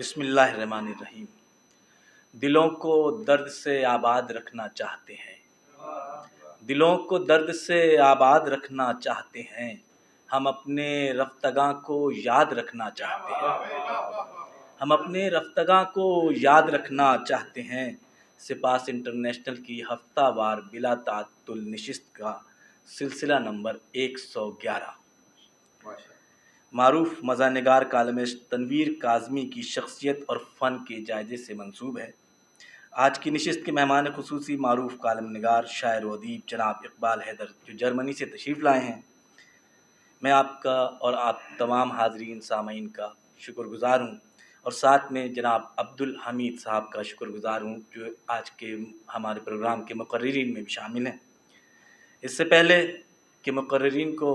بسم اللہ الرحمن الرحیم۔ دلوں کو درد سے آباد رکھنا چاہتے ہیں، دلوں کو درد سے آباد رکھنا چاہتے ہیں، ہم اپنے رفتگاں کو یاد رکھنا چاہتے ہیں، ہم اپنے رفتگاں کو یاد رکھنا چاہتے ہیں۔ سپاس انٹرنیشنل کی ہفتہ وار بلا تعطل نشست کا سلسلہ نمبر 111 معروف مزاح نگار کالمسٹ تنویر کاظمی کی شخصیت اور فن کے جائزے سے منسوب ہے۔ آج کی نشست کے مہمان خصوصی معروف کالم نگار، شاعر و ادیب جناب اقبال حیدر جو جرمنی سے تشریف لائے ہیں۔ میں آپ کا اور آپ تمام حاضرین سامعین کا شکر گزار ہوں، اور ساتھ میں جناب عبدالحمید صاحب کا شکر گزار ہوں جو آج کے ہمارے پروگرام کے مقررین میں بھی شامل ہیں۔ اس سے پہلے کہ مقررین کو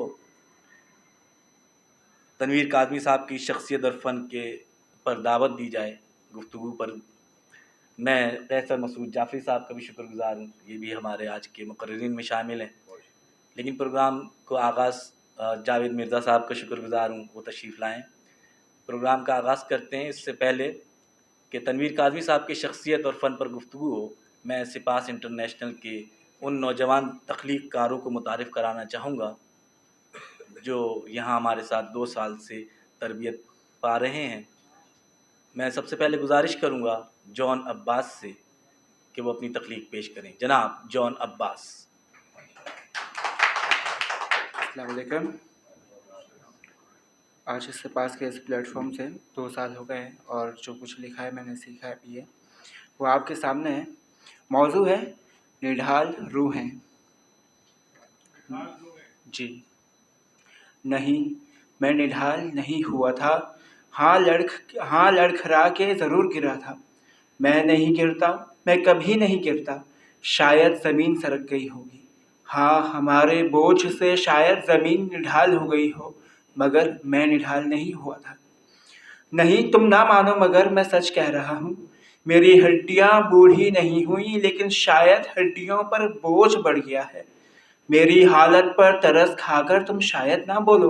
تنویر کاظمی صاحب کی شخصیت اور فن کے پر دعوت دی جائے گفتگو پر، میں قیصر مسعود جعفری صاحب کا بھی شکر گزار ہوں، یہ بھی ہمارے آج کے مقررین میں شامل ہیں۔ لیکن پروگرام کو آغاز جاوید مرزا صاحب کا شکر گزار ہوں، وہ تشریف لائیں۔ پروگرام کا آغاز کرتے ہیں۔ اس سے پہلے کہ تنویر کاظمی صاحب کی شخصیت اور فن پر گفتگو ہو، میں سپاس انٹرنیشنل کے ان نوجوان تخلیق کاروں کو متعارف کرانا چاہوں گا جو یہاں ہمارے ساتھ 2 سال سے تربیت پا رہے ہیں۔ میں سب سے پہلے گزارش کروں گا جان عباس سے کہ وہ اپنی تخلیق پیش کریں۔ جناب جان عباس۔ السلام علیکم۔ آج اس سپاس کے اس پلیٹ فارم سے 2 سال ہو گئے ہیں، اور جو کچھ لکھا ہے میں نے سیکھا ہے بھی ہے، وہ آپ کے سامنے ہے۔ موضوع ہے نڈھال روحیں۔ جی نہیں، میں نڈھال نہیں ہوا تھا، ہاں لڑکھڑا کے ضرور گرا تھا۔ میں نہیں گرتا، میں کبھی نہیں گرتا، شاید زمین سرک گئی ہوگی۔ ہاں ہمارے بوجھ سے شاید زمین نڈھال ہو گئی ہو، مگر میں نڈھال نہیں ہوا تھا۔ نہیں تم نہ مانو مگر میں سچ کہہ رہا ہوں، میری ہڈیاں بوڑھی نہیں ہوئی، لیکن شاید ہڈیوں پر بوجھ بڑھ گیا ہے۔ میری حالت پر ترس کھا کر تم شاید نہ بولو،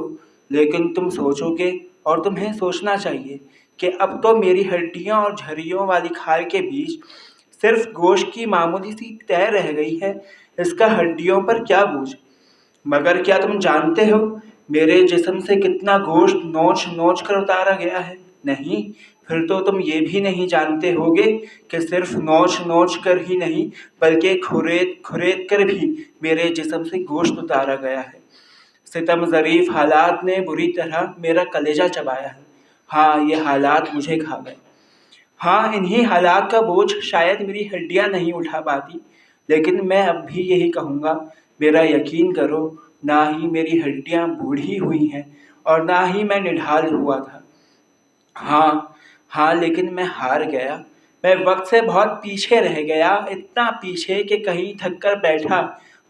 لیکن تم سوچو گے، اور تمہیں سوچنا چاہیے کہ اب تو میری ہڈیوں اور جھریوں والی کھال کے بیچ صرف گوشت کی معمولی سی تہ رہ گئی ہے، اس کا ہڈیوں پر کیا بوجھ۔ مگر کیا تم جانتے ہو میرے جسم سے کتنا گوشت نوچ نوچ کر اتارا گیا ہے؟ نہیں، پھر تو تم یہ بھی نہیں جانتے ہوگے کہ صرف نوچ نوچ کر ہی نہیں بلکہ کھرید کر بھی میرے جسم سے گوشت اتارا گیا ہے۔ ستم ظریف حالات نے بری طرح میرا کلیجہ چبایا ہے۔ ہاں یہ حالات مجھے کھا گئے۔ ہاں انہی حالات کا بوجھ شاید میری ہڈیاں نہیں اٹھا پاتی، لیکن میں اب بھی یہی کہوں گا، میرا یقین کرو، نہ ہی میری ہڈیاں بوڑھی ہوئی ہیں اور نہ ہی میں نڈھال ہوا تھا۔ ہاں لیکن میں ہار گیا، میں وقت سے بہت پیچھے رہ گیا، اتنا پیچھے کہ کہیں تھک کر بیٹھا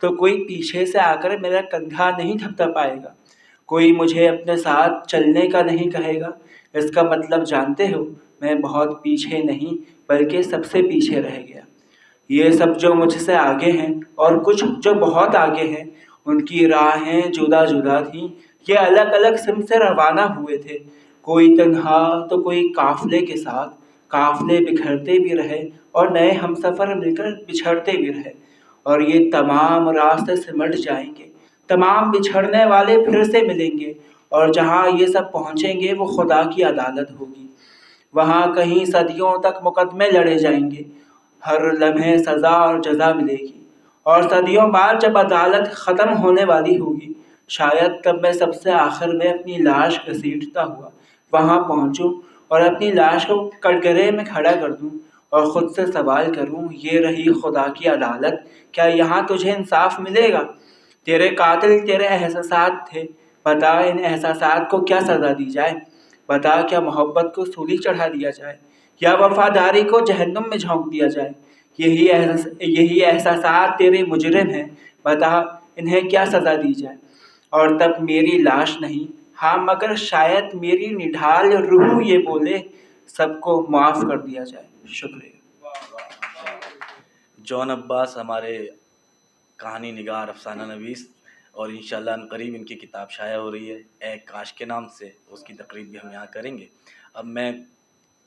تو کوئی پیچھے سے آ کر میرا کندھا نہیں تھپتا پائے گا، کوئی مجھے اپنے ساتھ چلنے کا نہیں کہے گا۔ اس کا مطلب جانتے ہو، میں بہت پیچھے نہیں بلکہ سب سے پیچھے رہ گیا۔ یہ سب جو مجھ سے آگے ہیں اور کچھ جو بہت آگے ہیں، ان کی راہیں جدا جدا تھیں، یہ الگ الگ سمت سے روانہ ہوئے تھے، کوئی تنہا تو کوئی قافلے کے ساتھ۔ قافلے بکھرتے بھی رہے اور نئے ہمسفر مل کر بچھڑتے بھی رہے، اور یہ تمام راستے سمٹ جائیں گے، تمام بچھڑنے والے پھر سے ملیں گے، اور جہاں یہ سب پہنچیں گے وہ خدا کی عدالت ہوگی۔ وہاں کہیں صدیوں تک مقدمے لڑے جائیں گے، ہر لمحے سزا اور جزا ملے گی، اور صدیوں بعد جب عدالت ختم ہونے والی ہوگی، شاید تب میں سب سے آخر میں اپنی لاش گھسیٹتا ہوا وہاں پہنچوں اور اپنی لاش کو کٹگرے میں کھڑا کر دوں اور خود سے سوال کروں، یہ رہی خدا کی عدالت، کیا یہاں تجھے انصاف ملے گا؟ تیرے قاتل تیرے احساسات تھے، بتا ان احساسات کو کیا سزا دی جائے؟ بتا کیا محبت کو سولی چڑھا دیا جائے یا وفاداری کو جہنم میں جھونک دیا جائے؟ یہی احساسات تیرے مجرم ہیں، بتا انہیں کیا سزا دی جائے؟ اور تب میری لاش نہیں، ہاں مگر شاید میری نڈھال روح یہ بولے، سب کو معاف کر دیا جائے۔ شکریہ۔ جان عباس ہمارے کہانی نگار، افسانہ نویس، اور انشاءاللہ عنقریب ان کی کتاب شائع ہو رہی ہے اے کاش کے نام سے، اس کی تقریب بھی ہم یہاں کریں گے۔ اب میں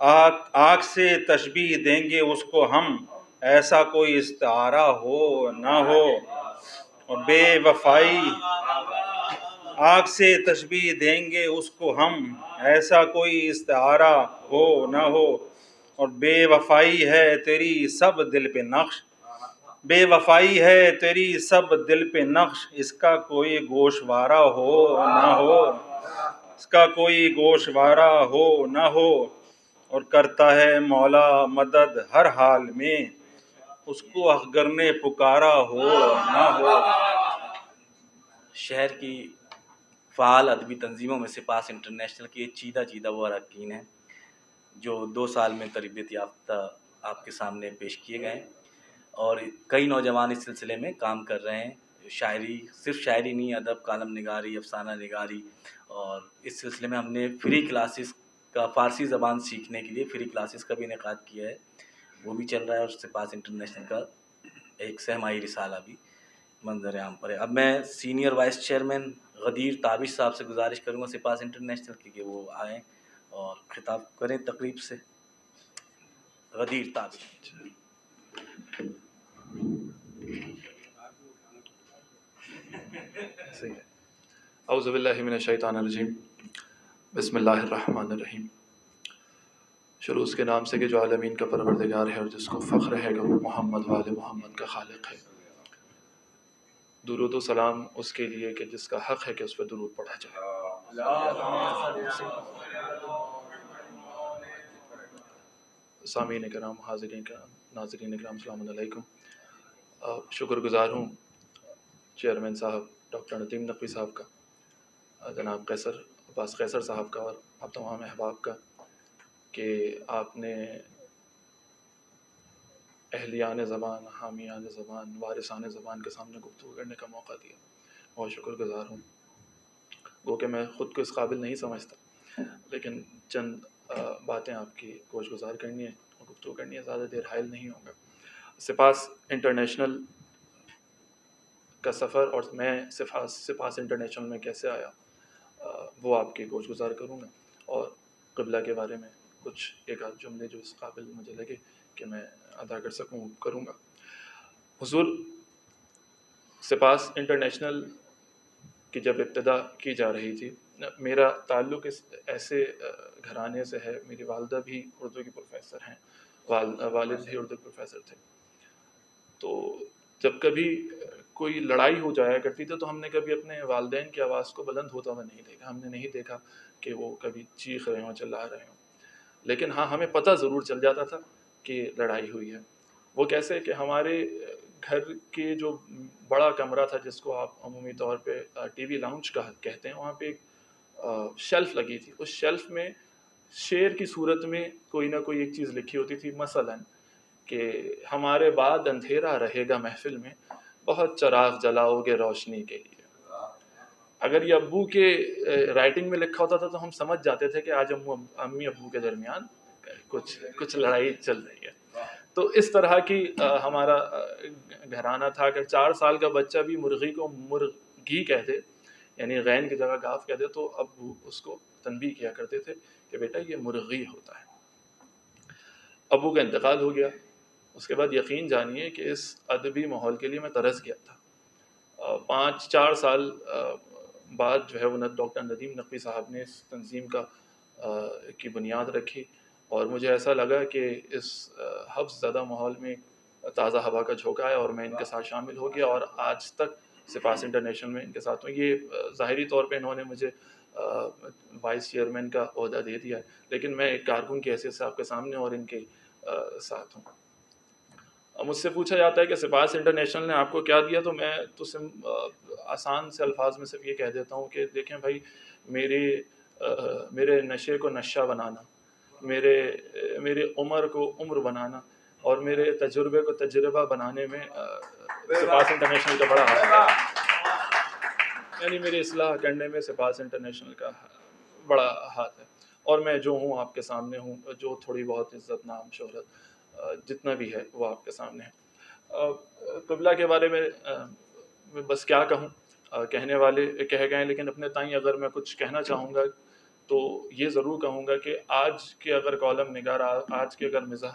آگ سے تشبیہ دیں گے اس کو ہم، ایسا کوئی استعارہ ہو نہ ہو، اور بے وفائی آگ سے تشبیہ دیں گے اس کو ہم، ایسا کوئی استعارہ ہو نہ ہو، اور بے وفائی ہے تیری سب دل پہ نقش، بے وفائی ہے تیری سب دل پہ نقش، اس کا کوئی گوشوارہ ہو نہ ہو، اس کا کوئی گوشوارہ ہو نہ ہو، اور کرتا ہے مولا مدد ہر حال میں، اس کو اگر نے پکارا ہو نہ ہو۔ شہر کی فعال ادبی تنظیموں میں سپاس انٹرنیشنل کی چیدہ وہ اراکین ہیں جو 2 سال میں تربیت یافتہ آپ کے سامنے پیش کیے گئے ہیں، اور کئی نوجوان اس سلسلے میں کام کر رہے ہیں، شاعری، صرف شاعری نہیں، ادب، کالم نگاری، افسانہ نگاری، اور اس سلسلے میں ہم نے فری کلاسز کا فارسی زبان سیکھنے کے لیے فری کلاسز کا بھی انعقاد کیا ہے، وہ بھی چل رہا ہے، اور سپاس انٹرنیشنل کا ایک سہمائی رسالہ بھی منظر عام پر ہے۔ اب میں سینئر وائس چیئرمین غدیر تابش صاحب سے گزارش کروں گا سپاس انٹرنیشنل کی کہ وہ آئیں اور خطاب کریں تقریب سے۔ غدیر تابش۔ اعوذ باللہ من الشیطان الرجیم، بسم اللہ الرحمن الرحیم۔ شروع اس کے نام سے کہ جو عالمین کا پروردگار ہے اور جس کو فخر ہے کہ وہ محمد وآل محمد کا خالق ہے۔ درود و سلام اس کے لیے کہ جس کا حق ہے کہ اس پہ درود پڑھا جائے۔ سامعین کرام، حاضرین کرام، ناظرین کرام، السلام علیکم۔ شکر گزار ہوں چیئرمین صاحب ڈاکٹر ندیم نقوی صاحب کا، جناب عباس قیصر صاحب کا، اور آپ تمام احباب کا کہ آپ نے اہلیان زبان، حامیان زبان، وارثان زبان کے سامنے گفتگو کرنے کا موقع دیا۔ بہت شکر گزار ہوں۔ گو کہ میں خود کو اس قابل نہیں سمجھتا، لیکن چند باتیں آپ کی گوش گزار کرنی ہے اور گفتگو کرنی ہے، زیادہ دیر حائل نہیں ہوگا۔ سپاس انٹرنیشنل کا سفر اور میں سپاس انٹرنیشنل میں کیسے آیا وہ آپ کی گوش گزار کروں گا، اور قبلہ کے بارے میں کچھ ایک آدھ جملے جو اس قابل مجھے لگے کہ میں ادا کر سکوں کروں گا۔ حضور، سپاس انٹرنیشنل کی جب ابتدا کی جا رہی تھی، میرا تعلق اس ایسے گھرانے سے ہے، میری والدہ بھی اردو کی پروفیسر ہیں، والد بھی اردو پروفیسر تھے، تو جب کبھی کوئی لڑائی ہو جایا کرتی تھی تو ہم نے کبھی اپنے والدین کی آواز کو بلند ہوتا ہوا نہیں دیکھا، ہم نے نہیں دیکھا کہ وہ کبھی چیخ رہے ہوں، چلا رہے ہوں، لیکن ہاں ہمیں پتہ ضرور چل جاتا تھا کہ لڑائی ہوئی ہے۔ وہ کیسے کہ ہمارے گھر کے جو بڑا کمرہ تھا جس کو آپ عمومی طور پہ ٹی وی لاؤنج کہتے ہیں، وہاں پہ ایک شیلف لگی تھی، اس شیلف میں شعر کی صورت میں کوئی نہ کوئی ایک چیز لکھی ہوتی تھی، مثلاً کہ ہمارے بعد اندھیرا رہے گا محفل میں، بہت چراغ جلاؤ گے روشنی کے لیے۔ اگر یہ ابو کے رائٹنگ میں لکھا ہوتا تھا تو ہم سمجھ جاتے تھے کہ آج امی ابو کے درمیان کچھ لڑائی چل رہی ہے۔ تو اس طرح کی ہمارا گھرانہ تھا۔ اگر 4 سال کا بچہ بھی مرغی کو مرغی کہتے، یعنی غین کی جگہ گاف کہتے، تو ابو اس کو تنبیہ کیا کرتے تھے کہ بیٹا یہ مرغی ہوتا ہے۔ ابو کا انتقال ہو گیا، اس کے بعد یقین جانیے کہ اس ادبی ماحول کے لیے میں ترس گیا تھا۔ 4 سال بعد جو ہے وہ ڈاکٹر ندیم نقوی صاحب نے اس تنظیم کی بنیاد رکھی، اور مجھے ایسا لگا کہ اس حفظ زدہ ماحول میں تازہ ہوا کا جھونکا ہے، اور میں ان کے ساتھ شامل ہو گیا، اور آج تک سپاس انٹرنیشنل میں ان کے ساتھ ہوں۔ یہ ظاہری طور پہ انہوں نے مجھے وائس چیئرمین کا عہدہ دے دیا ہے، لیکن میں ایک کارکن کی حیثیت سے آپ کے سامنے اور ان کے ساتھ ہوں۔ مجھ سے پوچھا جاتا ہے کہ سپاس انٹرنیشنل نے آپ کو کیا دیا، تو میں تو آسان سے الفاظ میں صرف یہ کہہ دیتا ہوں کہ دیکھیں بھائی، میرے نشے کو نشہ بنانا، میرے عمر کو عمر بنانا، اور میرے تجربے کو تجربہ بنانے میں سپاس انٹرنیشنل کا بڑا ہاتھ ہے، یعنی میری اصلاح کرنے میں سپاس انٹرنیشنل کا بڑا ہاتھ ہے، اور میں جو ہوں آپ کے سامنے ہوں، جو تھوڑی بہت عزت، نام، شہرت جتنا بھی ہے وہ آپ کے سامنے ہے۔ قبلہ کے بارے میں بس کیا کہوں، کہنے والے کہہ گئے، لیکن اپنے تائیں اگر میں کچھ کہنا چاہوں گا تو یہ ضرور کہوں گا کہ آج کے اگر کالم نگار، آج کے اگر مزاح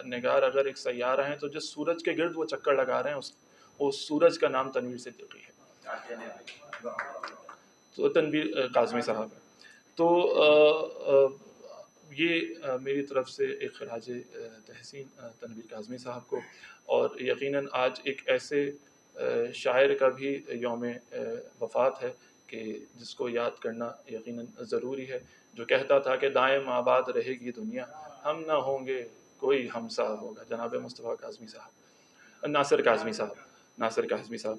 نگار اگر ایک سیارہ ہیں تو جس سورج کے گرد وہ چکر لگا رہے ہیں اس سورج کا نام تنویر صدیقی ہے، تو تنویر کاظمی صاحب ہے. تو یہ میری طرف سے ایک خراج تحسین تنویر کاظمی صاحب کو، اور یقیناً آج ایک ایسے شاعر کا بھی یوم وفات ہے کہ جس کو یاد کرنا یقیناً ضروری ہے، جو کہتا تھا کہ دائم آباد رہے گی دنیا، ہم نہ ہوں گے کوئی ہمسا ہوگا. جناب مصطفیٰ کاظمی صاحب، ناصر کاظمی صاحب.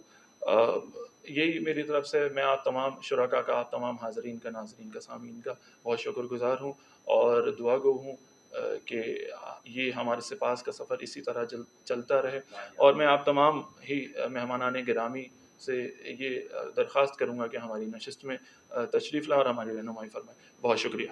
یہی میری طرف سے میں آپ تمام شرکاء کا، آپ تمام حاضرین کا، ناظرین کا، سامعین کا بہت شکر گزار ہوں، اور دعا گو ہوں کہ یہ ہمارے سپاس کا سفر اسی طرح چلتا رہے. اور میں آپ تمام ہی مہمانان گرامی سے یہ درخواست کروں گا کہ ہماری نشست میں تشریف لائیں اور ہماری رہنمائی فرمائیں. بہت شکریہ.